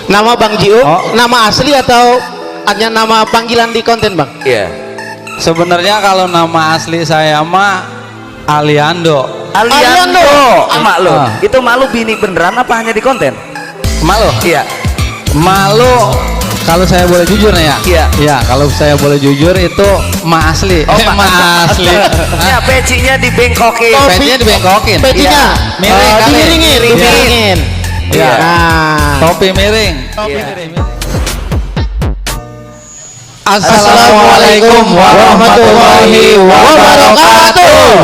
Nama Bang Jiung, nama asli atau hanya nama panggilan di konten Bang? Iya. Sebenarnya kalau nama asli saya mah Aliando. Aliando. Mak lo. Itu malu bini beneran apa hanya di konten? Malu? Iya. Malu. Kalau saya boleh jujur nih ya. Iya. Iya, kalau saya boleh jujur itu ma asli. Oh, ma asli. Ya, pecinya dibengkokin. Pecinya dibengkokin. Pecinya miring kali. dimiringin. Iya. Nah. Topi miring. Iya. Assalamualaikum warahmatullahi wabarakatuh.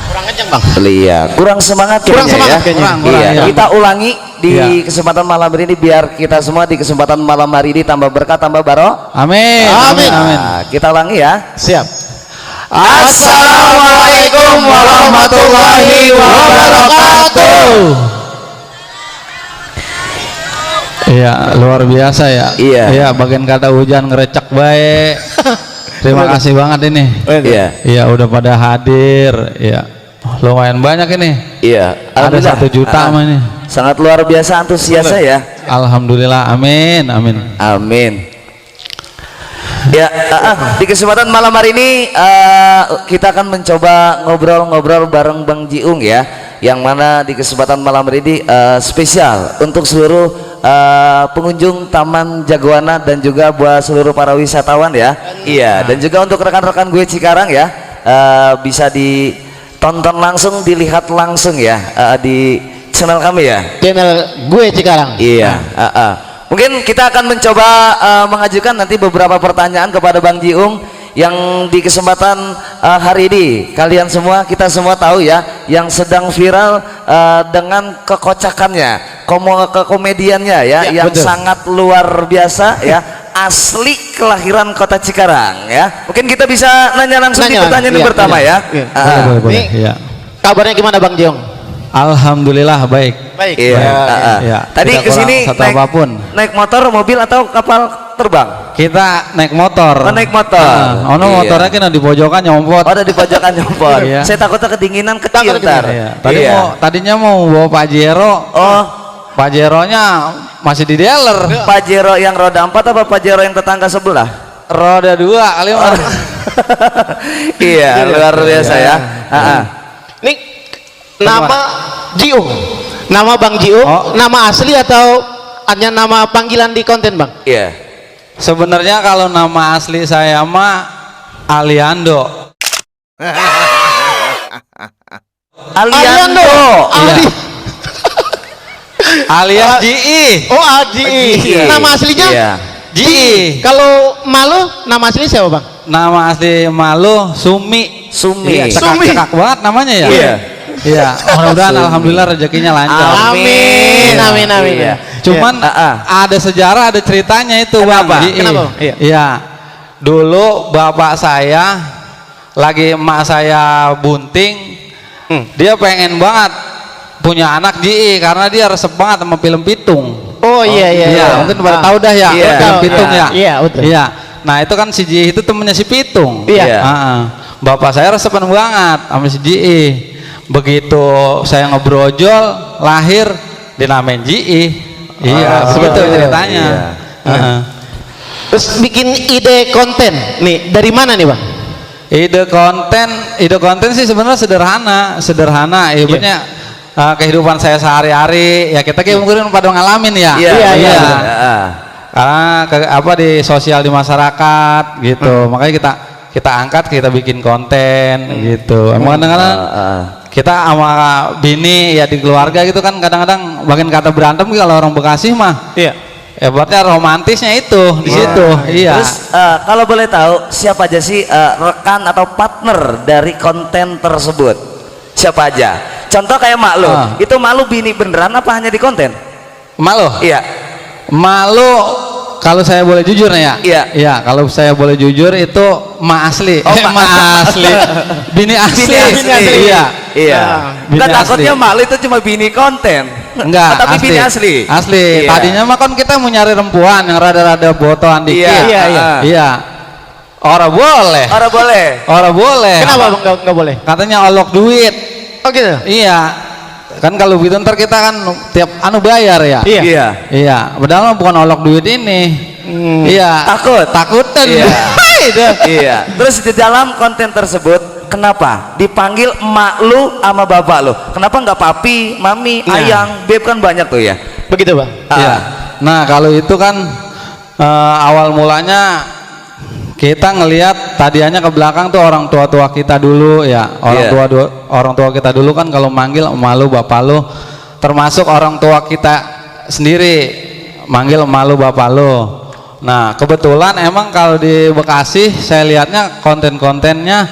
Kurang kencang Bang. Iya, kurang semangat Kurang kayaknya semangat ya. kayaknya. Iya. Iya. Kita ulangi di Iya. kesempatan malam hari ini biar kita semua di kesempatan malam hari ini tambah berkah, tambah barokah. Amin. Amin. Amin. Nah, kita ulangi ya. Siap. Assalamualaikum warahmatullahi wabarakatuh. Iya, luar biasa ya. Iya. Iya, bagian kata hujan ngerecek baik. Terima kasih banget ini. Iya. Iya, udah pada hadir. Iya. Lumayan banyak ini. Iya. Ada Alhamdulillah. 1 juta mah ini. Sangat luar biasa antusiasnya ya. Alhamdulillah. Amin. Amin. Amin. Ya, di kesempatan malam hari ini kita akan mencoba ngobrol-ngobrol bareng Bang Jiung ya, yang mana di kesempatan malam hari ini spesial untuk seluruh pengunjung Taman Jagoana dan juga buat seluruh para wisatawan ya. Iya, dan juga untuk rekan-rekan gue Cikarang ya, bisa ditonton langsung, dilihat langsung ya di channel kami ya. Channel gue Cikarang. Iya. Mungkin kita akan mencoba mengajukan nanti beberapa pertanyaan kepada Bang Jiung yang di kesempatan hari ini kalian semua, kita semua tahu ya, yang sedang viral dengan kekocakannya, kekomediannya ya, yang betul. sangat luar biasa ya, asli kelahiran kota Cikarang ya. Mungkin kita bisa nanya langsung di pertanyaan yang pertama ya. Iya. Boleh. Ini Iya. kabarnya gimana Bang Jiung? Alhamdulillah baik. Baik. Iya. Iya. Tadi Tidak kesini kurang satu naik, apapun. naik motor, mobil atau kapal terbang? Kita naik motor. Oh, naik motor. Ono Iya. motornya kena di pojokan nyompot. Oh, ada di pojokan nyompot. Iya. Saya takutnya kedinginan kecil Takut ntar. Iya. Tadi Iya. tadinya mau bawa Pajero. Oh, Pajeronya masih di dealer. Pajero yang roda 4 apa Pajero yang tetangga sebelah? Roda 2 kali mah. Iya, luar biasa ya. Ini nama Jiung. Nama Bang Jiung, nama asli atau hanya nama panggilan di konten Bang? Iya. Sebenarnya kalau nama asli saya mah Aliando. Aliando. Ali. Alias Ji. Oh, Adi. Iya. Nama aslinya? Iya. Ji. Kalau Malu, nama asli siapa Bang? Nama asli Malu Sumi. Sumi. Iya, cekak banget namanya ya. Iya. Iya, mudah-mudahan alhamdulillah rezekinya lancar. Amin, amin, amin. Iya. Cuman ada sejarah, ada ceritanya itu Bang. Kenapa? Ji. Kenapa? Iya. Iya. Dulu bapak saya lagi emak saya bunting, dia pengen banget punya anak Ji karena dia resep banget sama film Pitung. Oh iya iya. Iya, mungkin pada tahu dah ya, Iya. film Pitung Iya, ya. iya, betul. Iya. Nah, itu kan si Ji itu temennya si Pitung. Iya. Bapak saya resepan banget sama si Ji. Begitu saya ngebrojol, lahir dinamain Ji. Iya, begitu ceritanya. Iya. Terus bikin ide konten nih dari mana nih Bang? Ide konten sih sebenarnya sederhana. Ibaratnya kehidupan saya sehari-hari ya, kita kayak mungkin pada ngalamin ya. Iya. Karena di sosial di masyarakat gitu, makanya kita angkat, kita bikin konten gitu. Emang kadang-kadang kita sama bini ya di keluarga gitu kan, kadang-kadang bagian kata berantem kalau orang Bekasi mah. Iya. Hebatnya romantisnya itu di situ. Iya. Terus kalau boleh tahu siapa aja sih rekan atau partner dari konten tersebut? Siapa aja? Contoh kayak Mak Lu. Itu Mak Lu bini beneran apa hanya di konten? Malu. Iya. Malu. Kalau saya boleh jujur nih ya. Iya. Iya, kalau saya boleh jujur itu ma asli. Oh, ma asli. Bini asli. Bini asli. Iya. Iya. Bini Enggak, takutnya asli. Mak Lu itu cuma bini konten. Enggak, tapi bini asli. Asli. Iya. Tadinya mah kan kita mau nyari perempuan yang rada-rada botohan dikit. Iya. Iya. Orang boleh. Orang boleh. Orang boleh. Kenapa Bang nggak boleh? Katanya olok duit. Oh gitu. Iya. kan kalau begitu ntar kita kan tiap bayar ya. Iya. Iya. Iya, padahal bukan olok duit ini. Iya. Takutan. Iya. Itu. Iya. Terus di dalam konten tersebut kenapa dipanggil emak lu sama bapak lu? Kenapa nggak papi, mami, Nah. ayang, beb, kan banyak tuh ya? Begitu Bang. Iya. Nah, kalau itu kan awal mulanya kita ngelihat tadiannya ke belakang tuh orang tua-tua kita dulu ya. Orang tua kita dulu kan kalau manggil emak lu, bapak lu, termasuk orang tua kita sendiri manggil emak lu, bapak lu. Nah, kebetulan emang kalau di Bekasi saya lihatnya konten-kontennya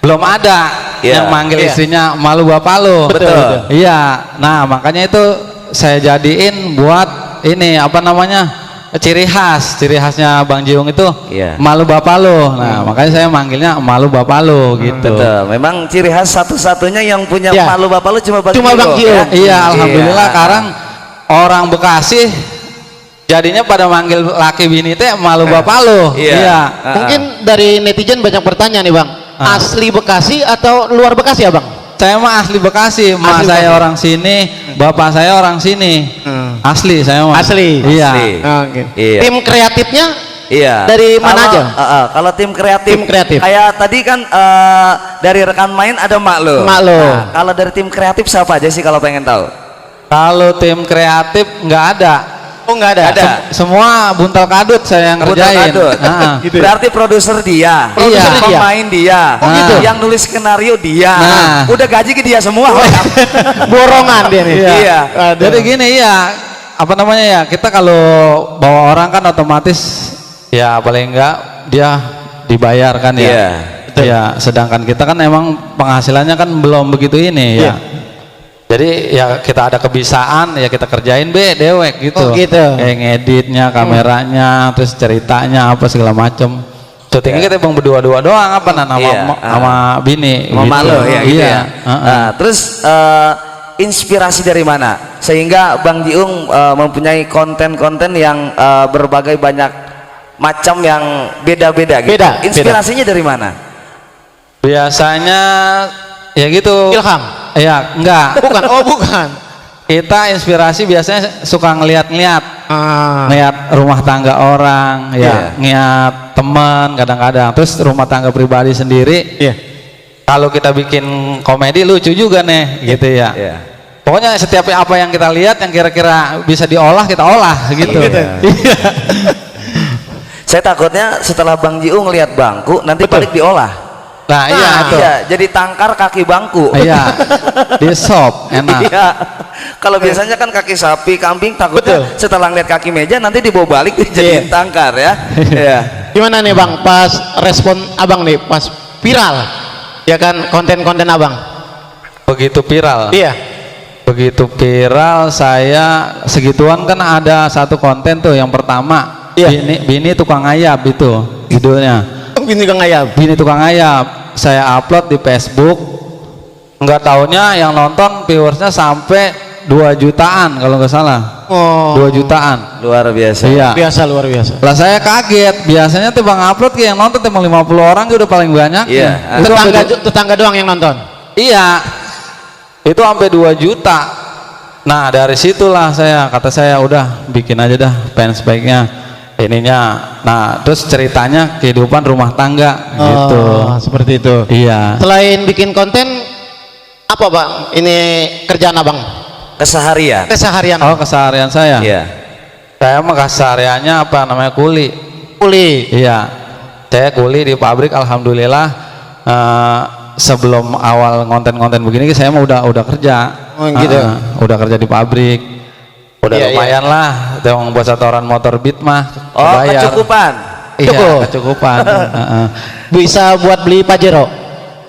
belum ada yang manggil istrinya emak lu, bapak lu. Betul. Iya. Nah, makanya itu saya jadiin buat ini apa namanya? Ciri khasnya Bang Jiung itu malu bapak lo. Nah, makanya saya manggilnya malu bapak lo gitu. Betul. Memang ciri khas satu-satunya yang punya malu bapak lu cuma Bang Bang Jiung. Iya, alhamdulillah sekarang orang Bekasi jadinya pada manggil laki bini teh malu bapak lo. Iya. Mungkin dari netizen banyak bertanya nih Bang. Asli Bekasi atau luar Bekasi ya Bang? Saya mah asli Bekasi, emak saya orang sini, bapak saya orang sini. Asli saya mah. Asli. Iya. Oke. Iya. Tim kreatifnya Iya. dari mana aja? Kalau tim kreatif, kreatif. kayak tadi kan dari rekan main ada mak lo. Mak lo. Nah, kalau dari tim kreatif siapa aja sih kalau pengen tahu? Kalau tim kreatif nggak ada. Oh nggak ada. Ada. Semua buntal kadut saya yang Buntal ngerjain. kadut. Gitu. Berarti produser dia, Produser dia. pemain dia, Oh, gitu. yang nulis skenario dia. Nah. Udah gaji ke dia semua. Borongan dia nih. Iya. Jadi gini ya, apa namanya ya, kita kalau bawa orang kan otomatis ya paling enggak dia dibayar kan ya. Iya. Ya, sedangkan kita kan emang penghasilannya kan belum begitu ini ya. Jadi ya kita ada kebiasaan ya kita kerjain dewek gitu. Oh, gitu. Kayak ngeditnya, kameranya, terus ceritanya apa segala macem. Syutingnya kita bang berdua-dua doang apa sama bini. Sama gitu. malo ya gitu Iya. ya. Nah, terus inspirasi dari mana sehingga Bang Jiung mempunyai konten-konten yang berbagai banyak macam yang beda-beda gitu. Beda, Inspirasinya dari mana? Biasanya ya gitu. Ilham. Ya, enggak. Bukan. Oh bukan. Kita inspirasi biasanya suka ngeliat-ngeliat ngeliat rumah tangga orang ya, ngeliat teman kadang-kadang, terus rumah tangga pribadi sendiri. Kalau kita bikin komedi lucu juga nih gitu ya. Pokoknya setiap apa yang kita lihat yang kira-kira bisa diolah kita olah gitu. Saya takutnya setelah Bang Jiung ngelihat bangku nanti balik diolah. Nah, iya, jadi tangkar kaki bangku. Iya. Di sop enak. Iya. Kalau biasanya kan kaki sapi, kambing, takutnya setelah ngeliat kaki meja nanti dibawa balik jadi tangkar ya. Iya. Gimana nih Bang pas respon Abang nih pas viral ya kan konten-konten Abang? Begitu viral. Iya. Begitu viral saya segituan kan ada satu konten tuh yang pertama bini tukang ayam itu judulnya. Bini tukang ayam. Bini tukang ayam saya upload di Facebook, nggak taunya yang nonton viewersnya sampai 2 jutaan kalau nggak salah. 2 jutaan. Luar biasa. Iya. Luar biasa. Lah saya kaget, biasanya tuh Bang upload kayak yang nonton emang 50 orang udah paling banyak. Iya. Tetangga doang yang nonton. Iya. Itu sampai 2 juta. Nah, dari situlah kata saya udah bikin aja dah fanspage-nya ininya. Nah, terus ceritanya kehidupan rumah tangga gitu. Seperti itu. Iya. Selain bikin konten apa Bang? Ini kerjaan Abang? Keseharian. Keseharian. Oh, keseharian saya. Iya. Saya mah kesehariannya apa namanya kuli. Iya. Saya kuli di pabrik alhamdulillah. Sebelum awal konten-konten begini saya mah udah kerja. Oh, gitu. Udah kerja di pabrik. Udah lumayan lah, yang buat setoran motor Beat mah kebayar. Kecukupan. Iya, kecukupan. Bisa buat beli Pajero.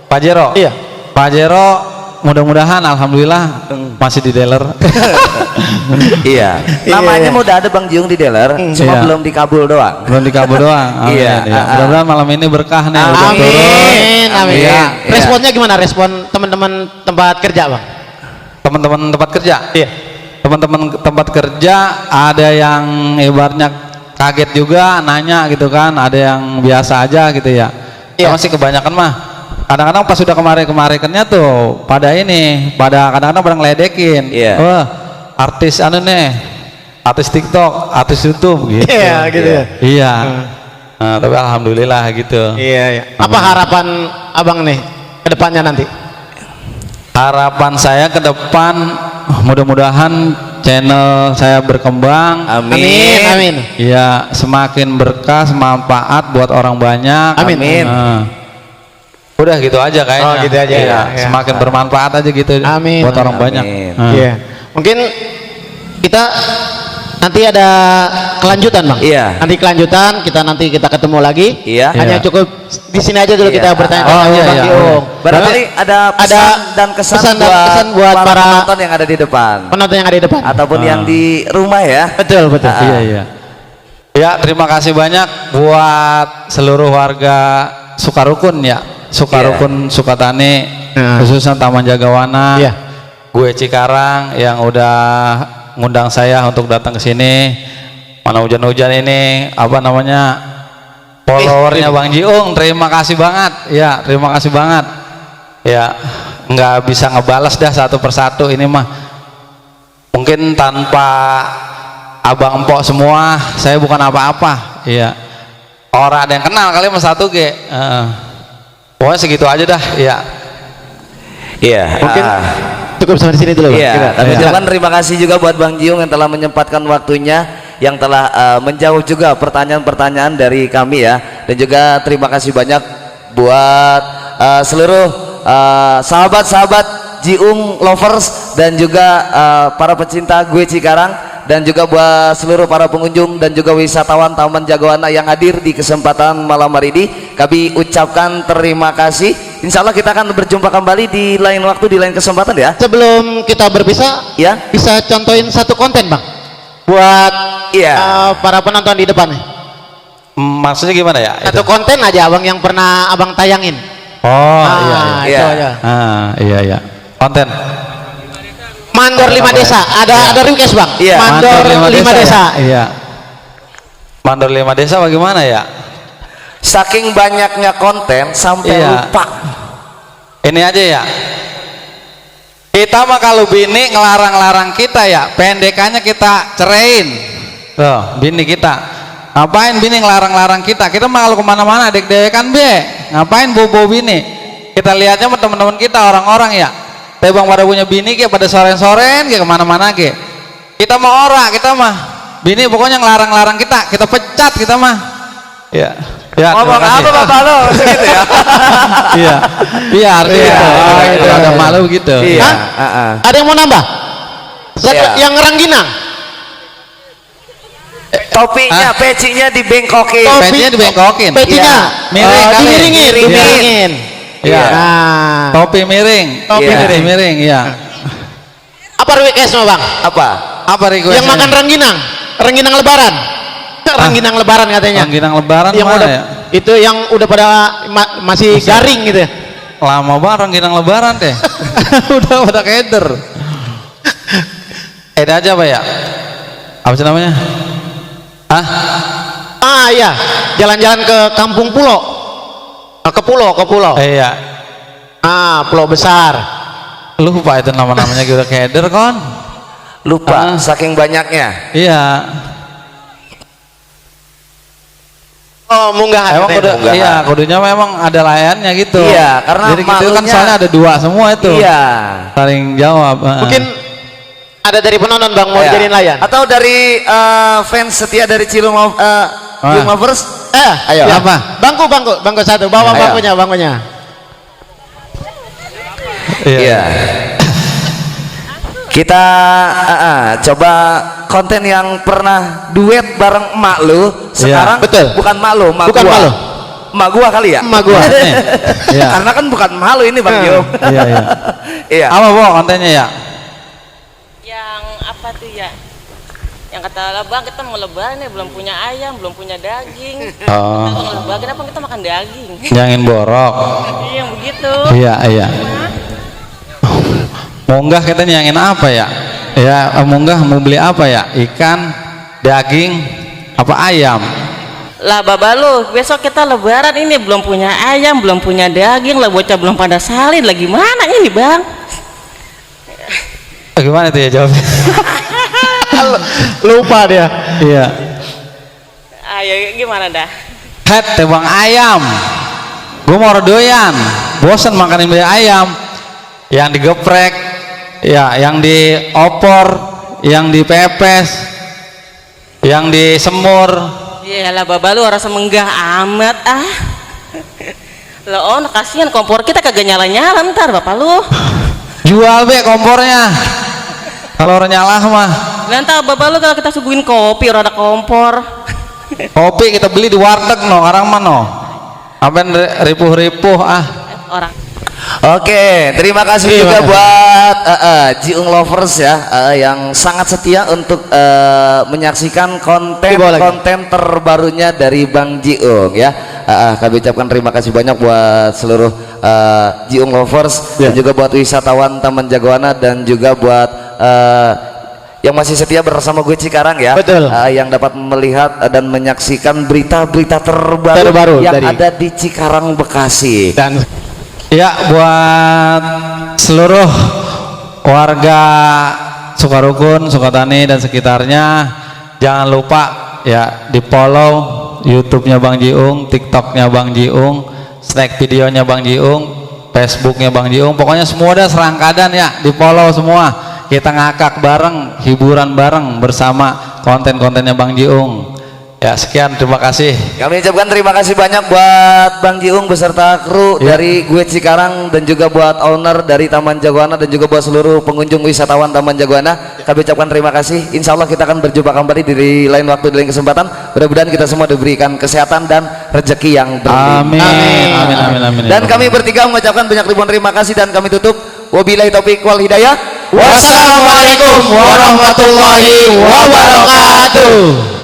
Pajero. Iya. Pajero mudah-mudahan alhamdulillah masih di dealer. Iya. Namanya udah ada Bang Jiung di dealer, cuma belum dikabul doang. Belum dikabul doang. Iya. Mudah-mudahan malam ini berkah nih. Amin. Amin. Iya. Responnya gimana? Respon teman-teman tempat kerja Bang? Teman-teman tempat kerja. Iya. Teman-teman tempat kerja ada yang ibaratnya kaget juga nanya gitu kan, ada yang biasa aja gitu ya. Sama sih kebanyakan mah kadang-kadang pas sudah kemarin-kemarinnya tuh pada kadang-kadang pada ngeledekin. Iya. Wah, artis artis TikTok, artis YouTube gitu. Iya, gitu ya. Iya. Nah, tapi alhamdulillah gitu. Iya, iya. Apa harapan abang nih ke depannya nanti? Harapan saya ke depan mudah-mudahan channel saya berkembang. Amin. Amin. Iya, semakin berkah, manfaat buat orang banyak. Amin. Amin. Udah gitu aja kayaknya. Oh, gitu aja Iya, ya. semakin bermanfaat aja gitu. Amin. Buat orang Amin. banyak. Iya. Mungkin kita nanti ada kelanjutan, Bang. Iya. Nanti kelanjutan nanti kita ketemu lagi. Iya. Hanya Iya. cukup di sini aja dulu Iya. kita bertanya Oh, sama iya, Bang iya. Giung. Barangkali ada pesan dan kesan, buat para penonton yang ada di depan penonton yang ada di depan. ataupun yang di rumah ya. Betul, betul. Iya, iya. Ya, terima kasih banyak buat seluruh warga Sukarukun ya. Sukarukun Sukatani, khususnya Taman Jagawana. Iya. Gue Cikarang yang udah ngundang saya untuk datang ke sini. Mana hujan-hujan ini followernya Bang Jiung, terima kasih banget ya, terima kasih banget ya, nggak bisa ngebalas dah satu persatu ini mah, mungkin tanpa abang empok semua saya bukan apa-apa ya, orang ada yang kenal kali mas satu ge, pokoknya segitu aja dah ya. Iya. Mungkin cukup sampai di sini dulu, Bang. Iya, kami Iya. ucapkan terima kasih juga buat Bang Jiung yang telah menyempatkan waktunya, yang telah menjawab juga pertanyaan-pertanyaan dari kami ya, dan juga terima kasih banyak buat seluruh sahabat-sahabat Jiung Lovers dan juga para pecinta gue Cikarang, dan juga buat seluruh para pengunjung dan juga wisatawan Taman Jagawana yang hadir di kesempatan malam hari ini. Kami ucapkan terima kasih. Insya Allah kita akan berjumpa kembali di lain waktu, di lain kesempatan ya. Sebelum kita berpisah, Ya. bisa contohin satu konten, Bang, buat Iya. para penonton di depan. Maksudnya gimana ya? Satu konten aja, Abang, yang pernah Abang tayangin. Oh iya, iya. Itu Iya. aja. Iya. Konten. Mandor 5 desa. Ada request, Bang. Iya. Mandor 5 desa. Iya. Mandor 5 desa bagaimana ya? Saking banyaknya konten sampai Iya. lupa. Ini aja ya. Kita mah kalau bini ngelarang-larang kita ya, pendekannya kita ceraiin. Tuh, bini kita. Ngapain bini ngelarang-larang kita? Kita mah kalau kemana-mana dek-dekan be. Ngapain bobo bini? Kita lihatnya sama teman-teman kita orang-orang ya. Tebang pada punya bini kayak pada soren-soren kayak kemana-mana kayak. Kita mah kita mah bini pokoknya ngelarang-larang kita pecat kita mah. Ya. Ya, Ngomong terima kasih. apa bapak lo? Gitu ya. Iya, iya artinya Iya, itu. gitu. Ada malu gitu. Iya. Hah? Ada yang mau nambah? Iya. Yang Rangginang. Topinya, pecinya dibengkokin. Topi- Pecinya dibengkokin. Pecinya Miring kali. dimiringin, Miring. dimiringin. Iya. Nah, Topi miring. Topi Iya. miring. Iya. apa request Bang? Apa? Apa request? Yang makan rengginang lebaran. Rengginang lebaran katanya. Rengginang lebaran Yang mana udah, ya? itu yang udah pada masih garing gitu ya. Lama banget rengginang lebaran teh. Udah pada keder. Aja apa ya? Apa sih namanya? Iya, jalan-jalan ke kampung pulau. Ke pulau. Iya. Pulau besar. Lupa itu nama-namanya udah keder kon. Lupa, saking banyaknya. Iya. Oh, munggahan. Emang katanya. kudu, iya, kudunya memang ada layannya gitu. Iya, karena jadi gitu kan malunya- soalnya ada dua semua itu. Iya. Saling jawab. Mungkin ada dari penonton Bang mau Iya. dijadiin layan. Atau dari fans setia dari Cilung Lovers. Ayo. Ya. Apa? Bangku satu. Bawa Ayo. bangkunya. Iya. Kita coba konten yang pernah duet bareng emak lu. Sekarang betul. bukan emak lu, emak Bukan gua. emak lu. Emak gua kali ya? Emak gua. Iya. Karena kan bukan emak lu ini Bang Yo. Iya, iya. Iya. Apa bu kontennya ya? Yang apa tuh ya? Yang kata Abang kita mau lebaran nih, belum punya ayam, belum punya daging. Oh. Kita mau lebaran kenapa kita makan daging? Jangan borok. Iya yang begitu. Iya, iya. Munggah kita nyangin apa ya? Ya munggah mau beli apa ya? Ikan, daging, apa ayam? Lah babalu, besok kita lebaran ini belum punya ayam, belum punya daging, lah bocah belum pada salin, lah gimana ini bang? Gimana itu ya jawabnya? Lupa dia. Iya. Ayo gimana dah? Het tebang ayam. Gue mau doyan, bosan makan mie ayam. Yang digeprek, ya, yang diopor, yang dipepes, yang disemur. Iya lah babalu orang semenggah amat ah. Lah oh kasihan kompor kita kagak nyala-nyala ntar bapak lu. Jual be kompornya. Kalau orang nyala mah. Nanti bapak lu kalau kita suguhin kopi orang ada kompor. Kopi kita beli di warteg no, orang mana? Apa ripuh-ripuh ah. Orang. Oke, terima kasih juga buat Jiung Lovers ya, yang sangat setia untuk menyaksikan konten terbarunya dari Bang Jiung ya. Kami ucapkan terima kasih banyak buat seluruh Jiung Lovers dan juga buat wisatawan Taman Jagoana dan juga buat yang masih setia bersama gue Cikarang ya. Betul. Yang dapat melihat dan menyaksikan berita-berita terbaru yang ada di Cikarang Bekasi. Dan Ya, buat seluruh warga Sukarukun, Sukatani dan sekitarnya, jangan lupa ya di follow YouTube-nya Bang Jiung, TikTok-nya Bang Jiung, snack videonya Bang Jiung, Facebook-nya Bang Jiung, pokoknya semua ada serangkadan ya, di follow semua. Kita ngakak bareng, hiburan bareng bersama konten-kontennya Bang Jiung. Ya, sekian, terima kasih. Kami ucapkan terima kasih banyak buat Bang Jiung beserta kru dari gue Cikarang dan juga buat owner dari Taman Jagoana dan juga buat seluruh pengunjung wisatawan Taman Jagoana. Kami ucapkan terima kasih. Insya Allah kita akan berjumpa kembali di lain waktu, di lain kesempatan. Mudah-mudahan kita semua diberikan kesehatan dan rezeki yang berlimpah. Amin. Amin, amin, amin. Dan kami bertiga mengucapkan banyak ribuan terima kasih dan kami tutup. Wabillahi taufiq wal hidayah. wassalamualaikum warahmatullahi wabarakatuh.